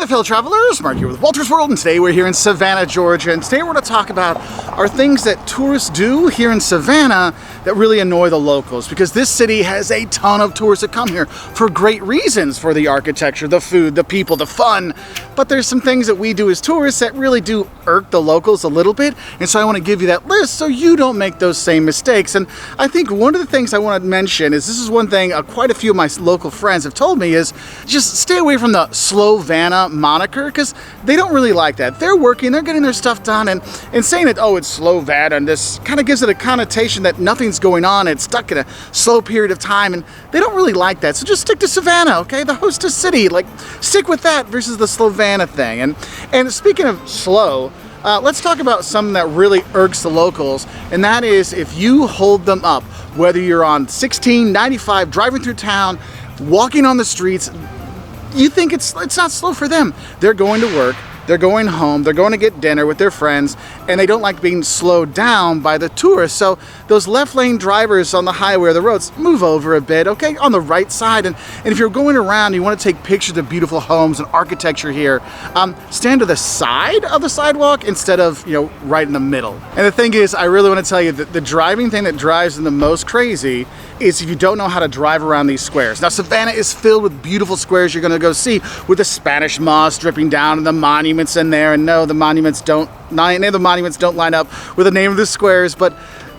Hey there, fellow travelers, Mark here with Wolters World, and today we're here in Savannah, Georgia, and today we're going to talk about are things that tourists do here in Savannah that really annoy the locals, because this city has a ton of tourists that come here for great reasons, for the architecture, the food, the people, the fun, but there's some things that we do as tourists that really do irk the locals a little bit, and so I want to give you that list so you don't make those same mistakes. And I think one of the things I want to mention is, this is one thing quite a few of my local friends have told me, is just stay away from the Slow-vannah moniker, because they don't really like that. They're working, they're getting their stuff done, and saying that, oh, it's Slow-vannah, and this kind of gives it a connotation that nothing's going on, it's stuck in a slow period of time, and they don't really like that. So just stick to Savannah, okay? The hostess city, like, stick with that versus the Slow-vannah thing. And speaking of slow, let's talk about something that really irks the locals, and that is if you hold them up, whether you're on 1695 driving through town, walking on the streets. You think it's not slow for them. They're going to work, they're going home, they're going to get dinner with their friends, and they don't like being slowed down by the tourists. So those left lane drivers on the highway or the roads, move over a bit, okay, on the right side. And if you're going around, you want to take pictures of beautiful homes and architecture here, stand to the side of the sidewalk instead of, you know, right in the middle. And the thing is, I really want to tell you that the driving thing that drives them the most crazy is if you don't know how to drive around these squares. Now, Savannah is filled with beautiful squares you're going to go see, with the Spanish moss dripping down and the monuments in there. And no, the monuments don't line up with the name of the squares, but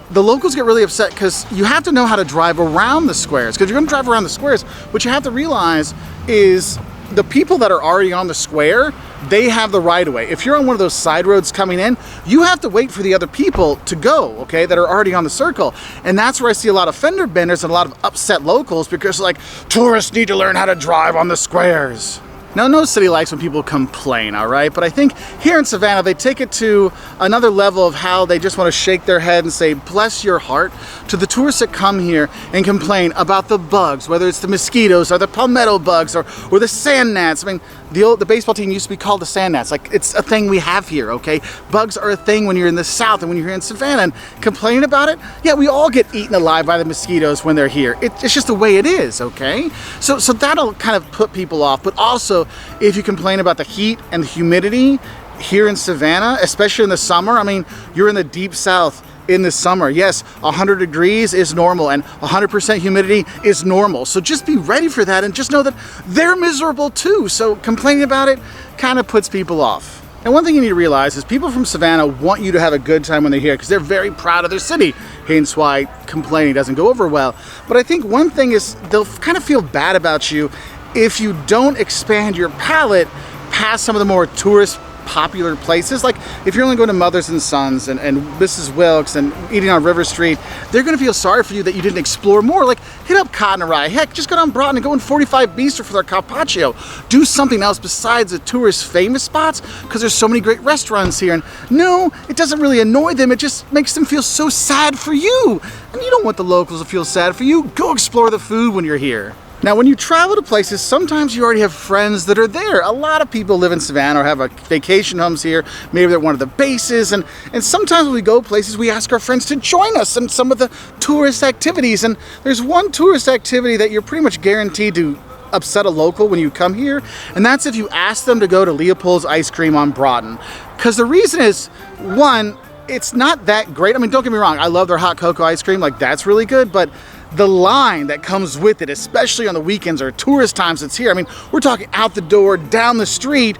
the locals get really upset because you have to know how to drive around the squares. Because you're going to drive around the squares, what you have to realize is the people that are already on the square, they have the right of way. If you're on one of those side roads coming in, you have to wait for the other people to go, okay, that are already on the circle. And that's where I see a lot of fender benders and a lot of upset locals, because like, tourists need to learn how to drive on the squares. Now, no city likes when people complain, all right? But I think here in Savannah, they take it to another level of how they just want to shake their head and say, bless your heart, to the tourists that come here and complain about the bugs, whether it's the mosquitoes or the palmetto bugs or the sand gnats. I mean, the baseball team used to be called the sand gnats. Like, it's a thing we have here, okay? Bugs are a thing when you're in the South and when you're here in Savannah, and complaining about it, yeah, we all get eaten alive by the mosquitoes when they're here. It's just the way it is, okay? So that'll kind of put people off. But also, if you complain about the heat and the humidity here in Savannah, especially in the summer, I mean, you're in the deep South in the summer. Yes, 100 degrees is normal and 100% humidity is normal. So just be ready for that, and just know that they're miserable too. So complaining about it kind of puts people off. And one thing you need to realize is people from Savannah want you to have a good time when they're here, because they're very proud of their city, hence why complaining doesn't go over well. But I think one thing is, they'll kind of feel bad about you if you don't expand your palate past some of the more tourist popular places. Like if you're only going to Mothers and Sons and Mrs. Wilkes and eating on River Street, they're going to feel sorry for you that you didn't explore more. Like, hit up Cotton Rye. Heck, just go down Broughton and go in 45 Bistro for their carpaccio. Do something else besides the tourist famous spots, because there's so many great restaurants here. And no, it doesn't really annoy them, it just makes them feel so sad for you. And you don't want the locals to feel sad for you. Go explore the food when you're here. Now, when you travel to places, sometimes you already have friends that are there. A lot of people live in Savannah or have vacation homes here. Maybe they're one of the bases. And sometimes when we go places, we ask our friends to join us in some of the tourist activities. And there's one tourist activity that you're pretty much guaranteed to upset a local when you come here. And that's if you ask them to go to Leopolds Ice Cream on Broughton. Because the reason is, one, it's not that great. I mean, don't get me wrong, I love their hot cocoa ice cream. Like, that's really good. But the line that comes with it, especially on the weekends or tourist times it's here, I mean, we're talking out the door, down the street,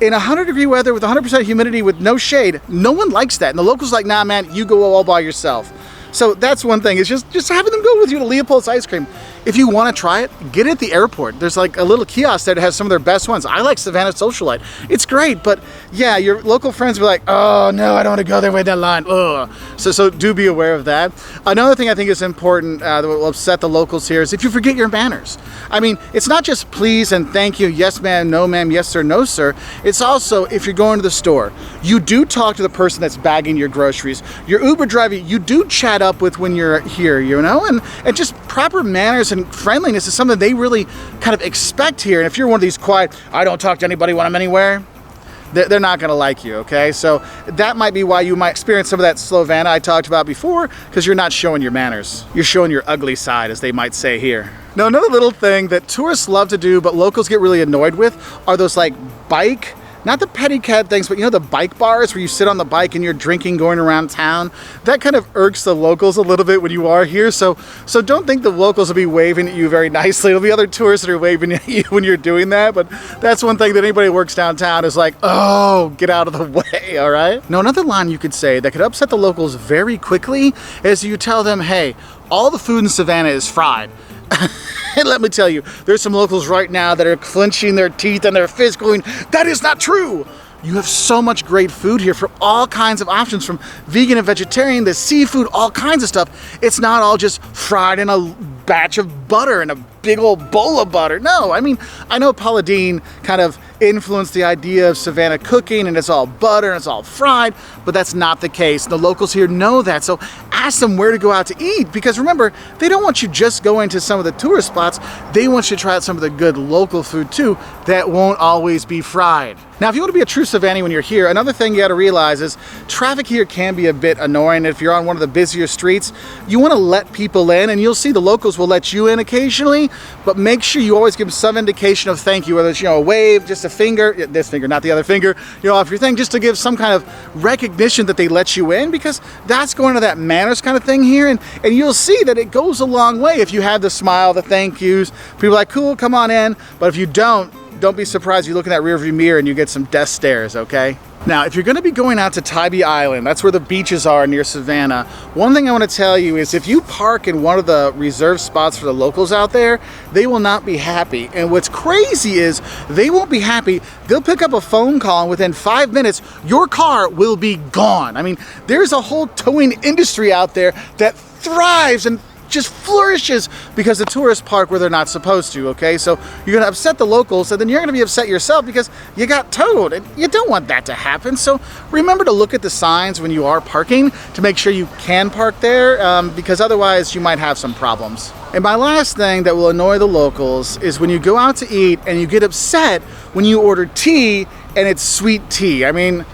in 100-degree weather with 100% humidity with no shade. No one likes that. And the locals are like, nah, man, you go all by yourself. So that's one thing, is just having them go with you to Leopold's Ice Cream. If you want to try it, get it at the airport. There's like a little kiosk there that has some of their best ones. I like Savannah Socialite. It's great, but yeah, your local friends will be like, oh no, I don't want to go there with that line. Ugh. So do be aware of that. Another thing I think is important that will upset the locals here is if you forget your manners. I mean, it's not just please and thank you, yes ma'am, no ma'am, yes sir, no sir. It's also, if you're going to the store, you do talk to the person that's bagging your groceries. Your Uber driver, you do chat up with when you're here, you know, and just proper manners and friendliness is something they really kind of expect here. And if you're one of these quiet, I don't talk to anybody when I'm anywhere, they're not gonna like you, okay? So that might be why you might experience some of that Slow-vannah I talked about before, because you're not showing your manners. You're showing your ugly side, as they might say here. Now, another little thing that tourists love to do, but locals get really annoyed with, are those like bike, not the pedicab things, but you know the bike bars where you sit on the bike and you're drinking going around town? That kind of irks the locals a little bit when you are here, so don't think the locals will be waving at you very nicely. There'll be other tourists that are waving at you when you're doing that, but that's one thing that anybody who works downtown is like, oh, get out of the way, all right? Now, another line you could say that could upset the locals very quickly is you tell them, hey, all the food in Savannah is fried. And let me tell you, there's some locals right now that are clenching their teeth and their fists going, that is not true. You have so much great food here for all kinds of options, from vegan and vegetarian, the seafood, all kinds of stuff. It's not all just fried in a batch of butter and a big old bowl of butter. No, I mean, I know Paula Deen kind of influenced the idea of Savannah cooking and it's all butter and it's all fried, but that's not the case. The locals here know that, so ask them where to go out to eat, because remember, they don't want you just going to some of the tourist spots. They want you to try out some of the good local food too that won't always be fried. Now, if you want to be a true Savannah when you're here, another thing you got to realize is traffic here can be a bit annoying. If you're on one of the busier streets, you want to let people in, and you'll see the locals will let you in occasionally, but make sure you always give them some indication of thank you, whether it's, you know, a wave, just a finger, this finger, not the other finger, you know, off your thing, just to give some kind of recognition that they let you in, because that's going to that manners kind of thing here, and you'll see that it goes a long way if you have the smile, the thank yous. People are like, cool, come on in, but if you don't be surprised you look in that rearview mirror and you get some death stares, okay? Now, if you're going to be going out to Tybee Island, that's where the beaches are near Savannah, one thing I want to tell you is if you park in one of the reserved spots for the locals out there, they will not be happy. And what's crazy is they won't be happy. They'll pick up a phone call and within 5 minutes, your car will be gone. I mean, there's a whole towing industry out there that thrives and just flourishes because the tourists park where they're not supposed to, okay? So you're gonna upset the locals, and then you're gonna be upset yourself because you got towed, and you don't want that to happen. So remember to look at the signs when you are parking to make sure you can park there, because otherwise you might have some problems. And my last thing that will annoy the locals is when you go out to eat and you get upset when you order tea and it's sweet tea. I mean,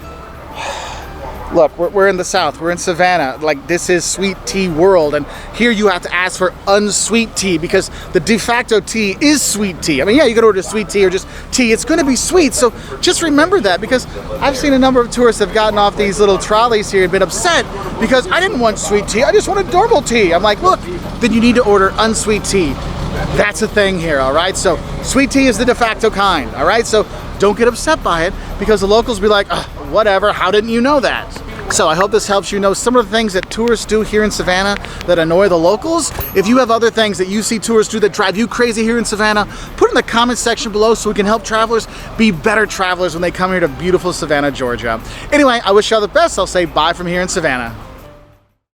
look, we're in the South, we're in Savannah, like this is sweet tea world, and here you have to ask for unsweet tea because the de facto tea is sweet tea. I mean, yeah, you could order sweet tea or just tea, it's gonna be sweet, so just remember that, because I've seen a number of tourists have gotten off these little trolleys here and been upset because I didn't want sweet tea, I just wanted normal tea. I'm like, look, then you need to order unsweet tea. That's a thing here, all right? So sweet tea is the de facto kind, all right? So don't get upset by it because the locals be like, whatever, how didn't you know that? So I hope this helps you know some of the things that tourists do here in Savannah that annoy the locals. If you have other things that you see tourists do that drive you crazy here in Savannah, put in the comment section below so we can help travelers be better travelers when they come here to beautiful Savannah, Georgia. Anyway, I wish you all the best. I'll say bye from here in Savannah.